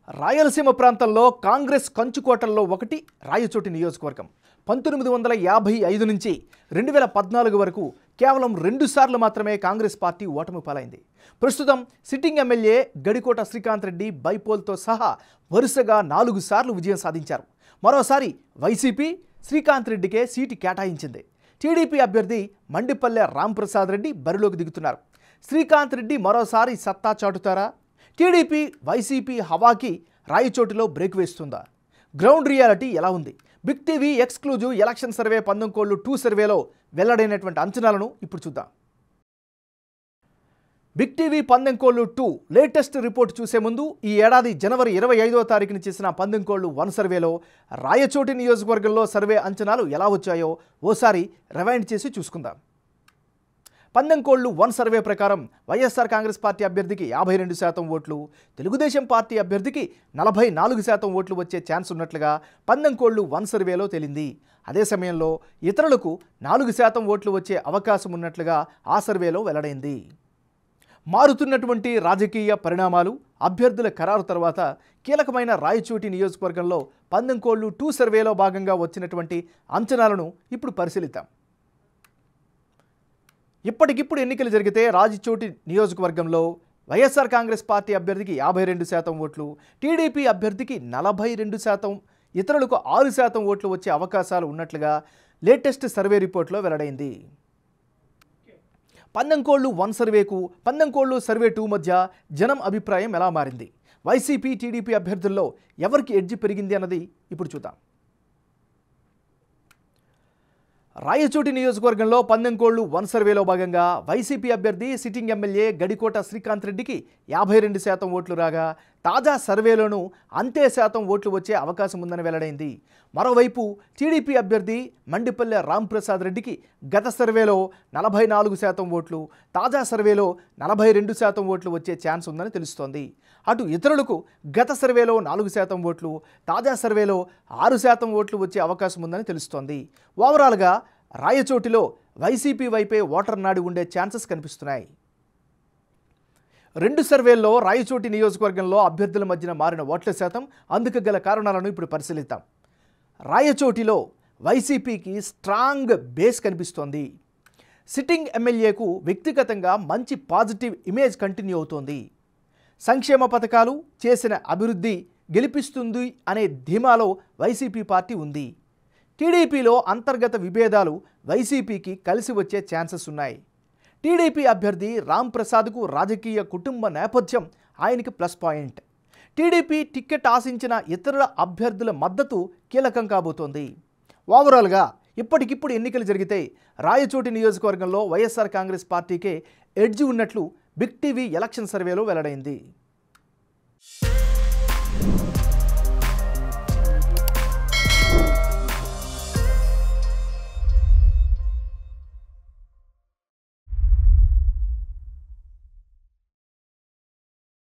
రాయలసీమ ప్రాంతంలో కాంగ్రెస్ కంచుకోటల్లో ఒకటి రాయచోటి నియోజకవర్గం. 1955 నుంచి 2014 వరకు కేవలం 2 సార్లు మాత్రమే కాంగ్రెస్ పార్టీ ఓటమి పాలైంది. ప్రస్తుతం సిట్టింగ్ ఎమ్మెల్యే గడికోట శ్రీకాంత్ రెడ్డి బైపోల్తో సహా వరుసగా 4 సార్లు విజయం సాధించారు. మరోసారి వైసీపీ శ్రీకాంత్ రెడ్డికే సీటు కేటాయించింది. టీడీపీ అభ్యర్థి మండిపల్లె రాంప్రసాద్ రెడ్డి బరిలోకి దిగుతున్నారు. శ్రీకాంత్ రెడ్డి మరోసారి సత్తా చాటుతారా? టీడీపీ వైసీపీ హవాకి రాయచోటిలో బ్రేక్ వేస్తుందా? గ్రౌండ్ రియాలిటీ ఎలా ఉంది? Big TV exclusive election survey 19 సర్వేలో వెల్లడైనటువంటి అంచనాలను ఇప్పుడు చూద్దాం. బిగ్ టీవీ 19 లేటెస్ట్ రిపోర్ట్ చూసే ముందు ఈ ఏడాది జనవరి 25వ తారీఖున చేసిన 19 సర్వేలో రాయచోటి నియోజకవర్గంలో సర్వే అంచనాలు ఎలా వచ్చాయో ఓసారి రివైండ్ చేసి చూసుకుందాం. 19 సర్వే ప్రకారం వైఎస్ఆర్ కాంగ్రెస్ పార్టీ అభ్యర్థికి 52% ఓట్లు, తెలుగుదేశం పార్టీ అభ్యర్థికి 44% ఓట్లు వచ్చే ఛాన్స్ ఉన్నట్లుగా 19 సర్వేలో తేలింది. అదే సమయంలో ఇతరులకు 4% ఓట్లు వచ్చే అవకాశం ఉన్నట్లుగా ఆ సర్వేలో వెల్లడైంది. మారుతున్నటువంటి రాజకీయ పరిణామాలు, అభ్యర్థుల ఖరారు తర్వాత కీలకమైన రాయచోటి నియోజకవర్గంలో 19 సర్వేలో భాగంగా వచ్చినటువంటి అంచనాలను ఇప్పుడు పరిశీలిద్దాం. ఇప్పటికిప్పుడు ఎన్నికలు జరిగితే రాయచోటి నియోజకవర్గంలో వైఎస్ఆర్ కాంగ్రెస్ పార్టీ అభ్యర్థికి 52% ఓట్లు, టీడీపీ అభ్యర్థికి 42%, ఇతరులకు 6% ఓట్లు వచ్చే అవకాశాలు ఉన్నట్లుగా లేటెస్ట్ సర్వే రిపోర్ట్లో వెల్లడైంది. 19 సర్వేకు 19 సర్వే 2 మధ్య జనం అభిప్రాయం ఎలా మారింది? వైసీపీ టీడీపీ అభ్యర్థుల్లో ఎవరికి ఎడ్జ్ పెరిగింది అన్నది ఇప్పుడు చూద్దాం. రాయచోటి నియోజకవర్గంలో 19 సర్వేలో భాగంగా వైసీపీ అభ్యర్థి సిట్టింగ్ ఎమ్మెల్యే గడికోట శ్రీకాంత్ రెడ్డికి 52% ఓట్లు రాగా, తాజా సర్వేలోనూ అంతే శాతం ఓట్లు వచ్చే అవకాశం ఉందని వెల్లడైంది. మరోవైపు టీడీపీ అభ్యర్థి మండిపల్లె రాంప్రసాద్ రెడ్డికి గత సర్వేలో 44% ఓట్లు, తాజా సర్వేలో 42% ఓట్లు వచ్చే ఛాన్స్ ఉందని తెలుస్తోంది. అటు ఇతరులకు గత సర్వేలో 4% ఓట్లు, తాజా సర్వేలో 6% ఓట్లు వచ్చే అవకాశం ఉందని తెలుస్తోంది. ఓవరాల్గా రాయచోటిలో వైసీపీ వైపే ఓటర్ నాడి ఉండే ఛాన్సెస్ కనిపిస్తున్నాయి. 2 సర్వేల్లో రాయచోటి నియోజకవర్గంలో అభ్యర్థుల మధ్యన మారిన ఓట్ల శాతం, అందుకు గల కారణాలను ఇప్పుడు పరిశీలిద్దాం. రాయచోటిలో వైసీపీకి స్ట్రాంగ్ బేస్ కనిపిస్తోంది. సిట్టింగ్ ఎమ్మెల్యేకు వ్యక్తిగతంగా మంచి పాజిటివ్ ఇమేజ్ కంటిన్యూ అవుతోంది. సంక్షేమ పథకాలు, చేసిన అభివృద్ధి గెలిపిస్తుంది అనే ధీమాలో వైసీపీ పార్టీ ఉంది. టీడీపీలో అంతర్గత విభేదాలు వైసీపీకి కలిసి వచ్చే ఛాన్సెస్ ఉన్నాయి. టీడీపీ అభ్యర్థి రాంప్రసాద్కు రాజకీయ కుటుంబ నేపథ్యం ఆయనకి ప్లస్ పాయింట్. టీడీపీ టికెట్ ఆశించిన ఇతర అభ్యర్థుల మద్దతు కీలకం కాబోతోంది. ఓవరాల్గా ఇప్పటికిప్పుడు ఎన్నికలు జరిగితే రాయచోటి నియోజకవర్గంలో వైఎస్ఆర్ కాంగ్రెస్ పార్టీకే ఎడ్జ్ ఉన్నట్లు బిగ్ టీవీ ఎలక్షన్ సర్వేలో వెల్లడైంది.